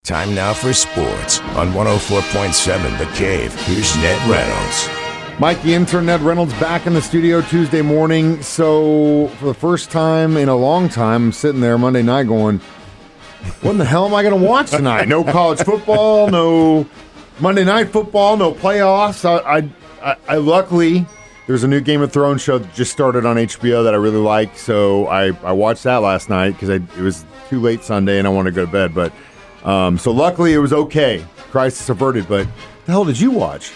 Time now for sports on 104.7 The Cave. Here's Ned Reynolds. Mike, the intern, Ned Reynolds, back in the studio Tuesday morning. So for the first time in a long time, I'm sitting there Monday night going, what in the hell am I going to watch tonight? No college football, no Monday Night Football, no playoffs. I luckily, there's a new Game of Thrones show that just started on HBO that I really like. So I watched that last night because it was too late Sunday and I wanted to go to bed. But so luckily it was okay. Crisis averted. But the hell did you watch?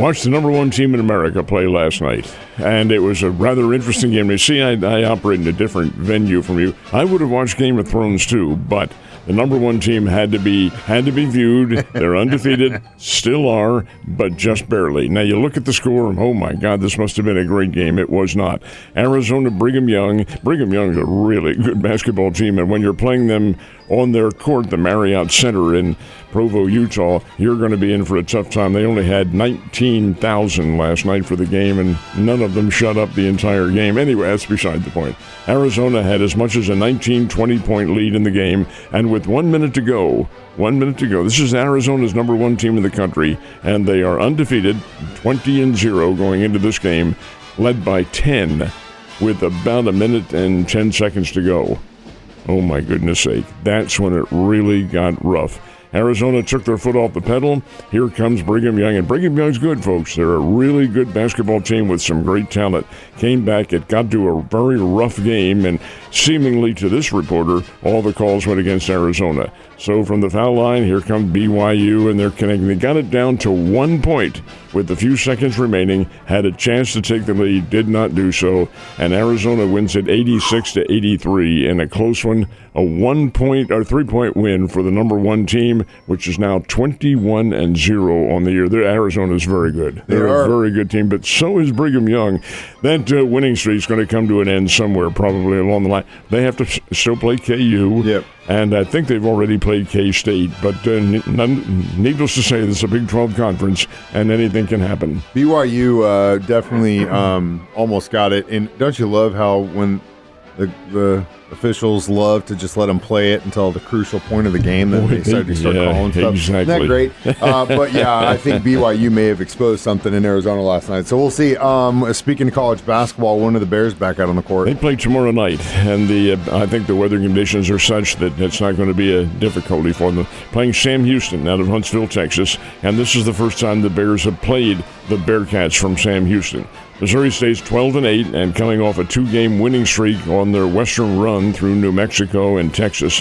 Watched the number one team in America play last night, and it was a rather interesting game. You see, I operate in a different venue from you. I would have watched Game of Thrones too, but the number one team had to be viewed. They're undefeated, still are, but just barely. Now you look at the score, and oh my God, this must have been a great game. It was not. Arizona, Brigham Young is a really good basketball team, and when you're playing them on their court, the Marriott Center in Provo, Utah, you're going to be in for a tough time. They only had 19,000 last night for the game, and none of them shut up the entire game. Anyway, that's beside the point. Arizona had as much as a 19, 20-point lead in the game, and with 1 minute to go, this is Arizona's number one team in the country, and they are undefeated, 20-0 going into this game, led by 10 with about a minute and 10 seconds to go. Oh, my goodness sake. That's when it really got rough. Arizona took their foot off the pedal. Here comes Brigham Young. And Brigham Young's good, folks. They're a really good basketball team with some great talent. Came back. It got to a very rough game. And seemingly to this reporter, all the calls went against Arizona. So from the foul line, here comes BYU, and they're connecting. They got it down to 1 point with a few seconds remaining. Had a chance to take the lead, did not do so. And Arizona wins it 86-83 in a close one. A 3-point win for the number one team, which is now 21-0 on the year. Arizona's very good. They're a very good team, but so is Brigham Young. That winning streak is going to come to an end somewhere, probably along the line. They have to still play KU. Yep. And I think they've already played K-State. But needless to say, this is a Big 12 conference, and anything can happen. BYU definitely almost got it. And don't you love how when the officials love to just let them play it until the crucial point of the game, then they start calling stuff. Exactly. Isn't that great? But yeah, I think BYU may have exposed something in Arizona last night. So we'll see. Speaking of college basketball, one of the Bears back out on the court. They play tomorrow night, and I think the weather conditions are such that it's not going to be a difficulty for them. Playing Sam Houston out of Huntsville, Texas, and this is the first time the Bears have played the Bearcats from Sam Houston. Missouri State's 12-8 and coming off a 2-game winning streak on their western run through New Mexico and Texas.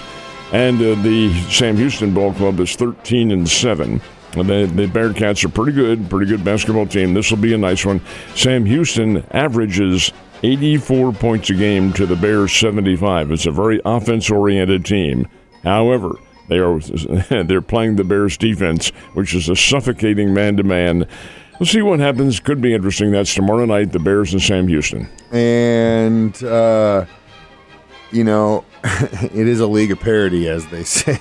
And the Sam Houston Ball Club is 13-7. The Bearcats are pretty good basketball team. This will be a nice one. Sam Houston averages 84 points a game to the Bears 75. It's a very offense-oriented team. However, they're playing the Bears defense, which is a suffocating man-to-man. We'll see what happens. Could be interesting. That's tomorrow night, the Bears and Sam Houston. And, it is a league of parity, as they say.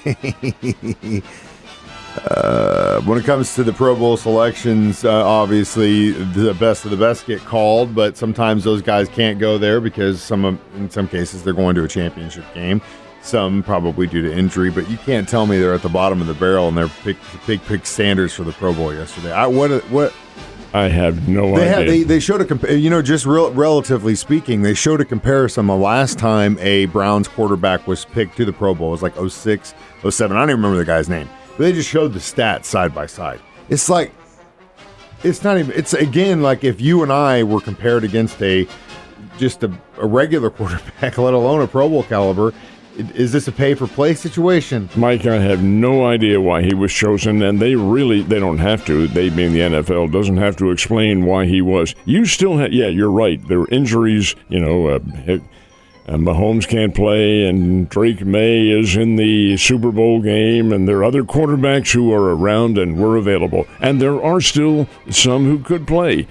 When it comes to the Pro Bowl selections, obviously the best of the best get called, but sometimes those guys can't go there because in some cases they're going to a championship game. Some probably due to injury, but you can't tell me they're at the bottom of the barrel and they're pick standards for the Pro Bowl yesterday. I have no idea. They showed relatively speaking, they showed a comparison the last time a Browns quarterback was picked to the Pro Bowl. It was like 06, 07. I don't even remember the guy's name. But they just showed the stats side by side. It's like, it's again like if you and I were compared against a regular quarterback, let alone a Pro Bowl caliber. Is this a pay-for-play situation? Mike, I have no idea why he was chosen, and they don't have to. They being the NFL doesn't have to explain why he was. You still have, you're right. There are injuries, Mahomes can't play, and Drake May is in the Super Bowl game, and there are other quarterbacks who are around and were available. And there are still some who could play.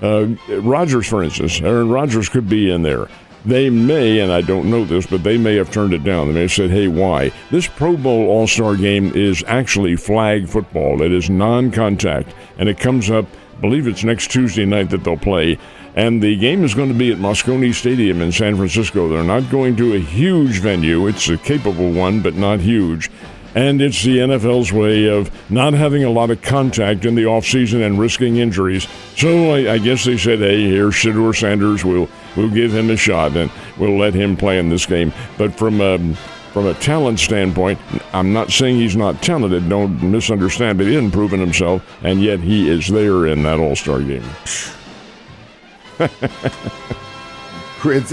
Rodgers, for instance. Aaron Rodgers could be in there. They may, and I don't know this, but they may have turned it down. They may have said, hey, why? This Pro Bowl All-Star game is actually flag football. It is non-contact, and it comes up, I believe it's next Tuesday night that they'll play, and the game is going to be at Moscone Stadium in San Francisco. They're not going to a huge venue. It's a capable one, but not huge. And it's the NFL's way of not having a lot of contact in the offseason and risking injuries. So I guess they said, hey, here's Shedeur Sanders. We'll give him a shot, and we'll let him play in this game. But from a talent standpoint, I'm not saying he's not talented. Don't misunderstand, but he hasn't proven himself, and yet he is there in that All-Star game. It's,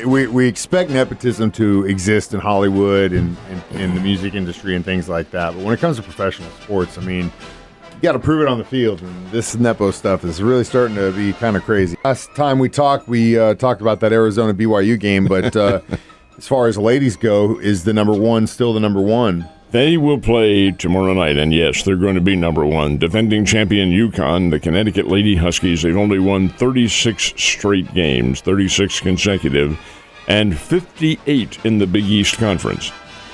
we expect nepotism to exist in Hollywood and in the music industry and things like that. But when it comes to professional sports, I mean, you got to prove it on the field. And this Nepo stuff is really starting to be kind of crazy. Last time we talked about that Arizona BYU game. But as far as ladies go, is the number one still the number one? They will play tomorrow night, and yes, they're going to be number one. Defending champion UConn, the Connecticut Lady Huskies, they've only won 36 straight games, 36 consecutive, and 58 in the Big East Conference.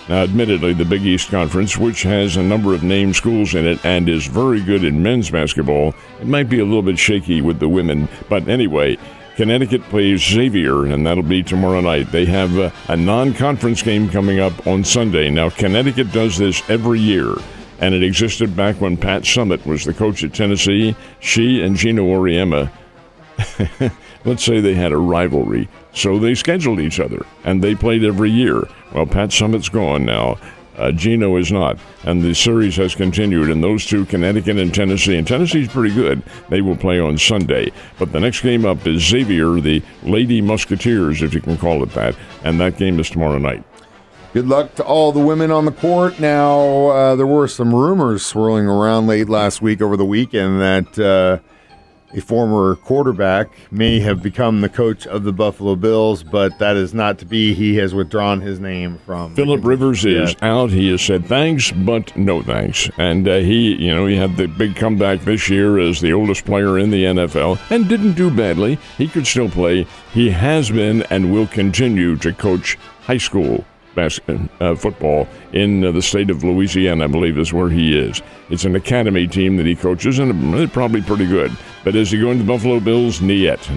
Now, admittedly, the Big East Conference, which has a number of named schools in it and is very good in men's basketball, it might be a little bit shaky with the women. But anyway, Connecticut plays Xavier, and that'll be tomorrow night. They have a non-conference game coming up on Sunday. Now, Connecticut does this every year, and it existed back when Pat Summitt was the coach at Tennessee. She and Gino Auriemma, let's say they had a rivalry, so they scheduled each other, and they played every year. Well, Pat Summitt's gone now. Gino is not, and the series has continued, and those two, Connecticut and Tennessee's pretty good. They will play on Sunday, but the next game up is Xavier, the Lady Musketeers, if you can call it that, and that game is tomorrow night. Good luck to all the women on the court. Now, there were some rumors swirling around late last week over the weekend that a former quarterback may have become the coach of the Buffalo Bills, but that is not to be. He has withdrawn his name from. Phillip Rivers is out. He has said thanks, but no thanks. And he had the big comeback this year as the oldest player in the NFL and didn't do badly. He could still play. He has been and will continue to coach high school football in the state of Louisiana, I believe is where he is. It's an academy team that he coaches, and they're probably pretty good. But is he going to the Buffalo Bills? Not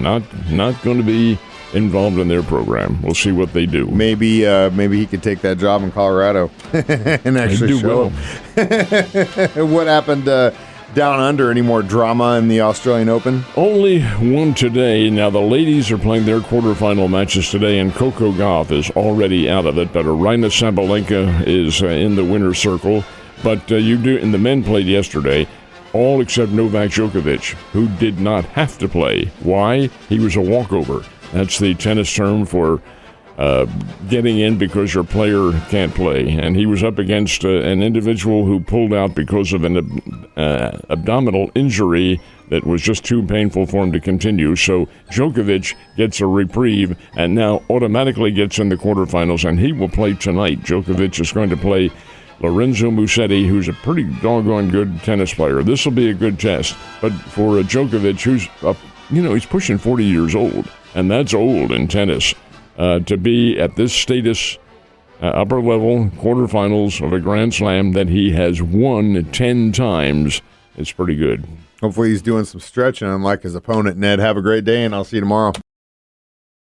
going to be involved in their program. We'll see what they do. Maybe he could take that job in Colorado and actually show him. What happened down under? Any more drama in the Australian Open? Only one today. Now, the ladies are playing their quarterfinal matches today, and Coco Gauff is already out of it, but Aryna Sabalenka is in the winner's circle. But and the men played yesterday, all except Novak Djokovic, who did not have to play. Why? He was a walkover. That's the tennis term for getting in because your player can't play. And he was up against an individual who pulled out because of an abdominal injury that was just too painful for him to continue. So Djokovic gets a reprieve and now automatically gets in the quarterfinals, and he will play tonight. Djokovic is going to play Lorenzo Musetti, who's a pretty doggone good tennis player. This will be a good test. But for Djokovic, who's he's pushing 40 years old, and that's old in tennis. To be at this status, upper level quarterfinals of a Grand Slam that he has won 10 times, it's pretty good. Hopefully he's doing some stretching unlike his opponent, Ned. Have a great day, and I'll see you tomorrow.